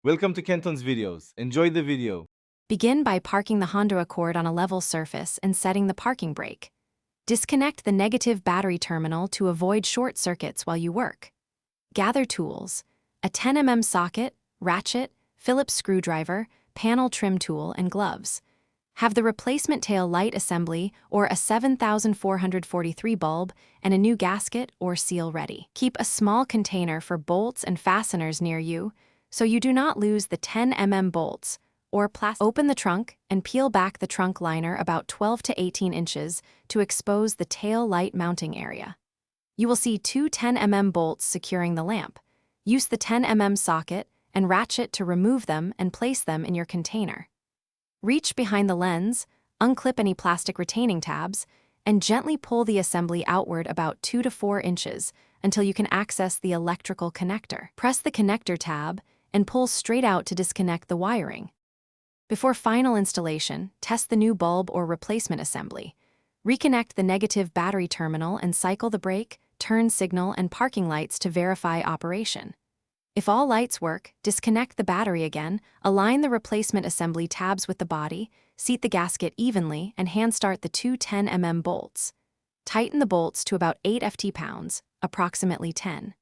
Welcome to Kenton's videos. Enjoy the video. Begin by parking the Honda Accord on a level surface and setting the parking brake. Disconnect the negative battery terminal to avoid short circuits while you work. Gather tools: a 10 mm socket, ratchet, Phillips screwdriver, panel trim tool, and gloves. Have the replacement tail light assembly or a 7443 bulb and a new gasket or seal ready. Keep a small container for bolts and fasteners near you so you do not lose the 10 mm bolts or plastic. Open the trunk and peel back the trunk liner about 12 to 18 inches to expose the tail light mounting area. You will see two 10 mm bolts securing the lamp. Use the 10 mm socket and ratchet to remove them and place them in your container. Reach behind the lens, unclip any plastic retaining tabs, and gently pull the assembly outward about 2 to 4 inches until you can access the electrical connector. Press the connector tab and pull straight out to disconnect the wiring. Before final installation, test the new bulb or replacement assembly. Reconnect the negative battery terminal and cycle the brake, turn signal, and parking lights to verify operation. If all lights work, disconnect the battery again, align the replacement assembly tabs with the body, seat the gasket evenly, and hand start the two 10 mm bolts. Tighten the bolts to about 8 ft-pounds, approximately 10.8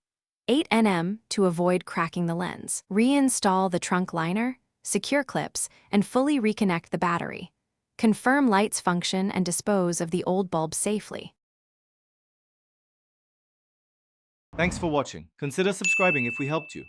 Nm, to avoid cracking the lens. Reinstall the trunk liner, secure clips, and fully reconnect the battery. Confirm lights function and dispose of the old bulb safely. Thanks for watching. Consider subscribing if we helped you.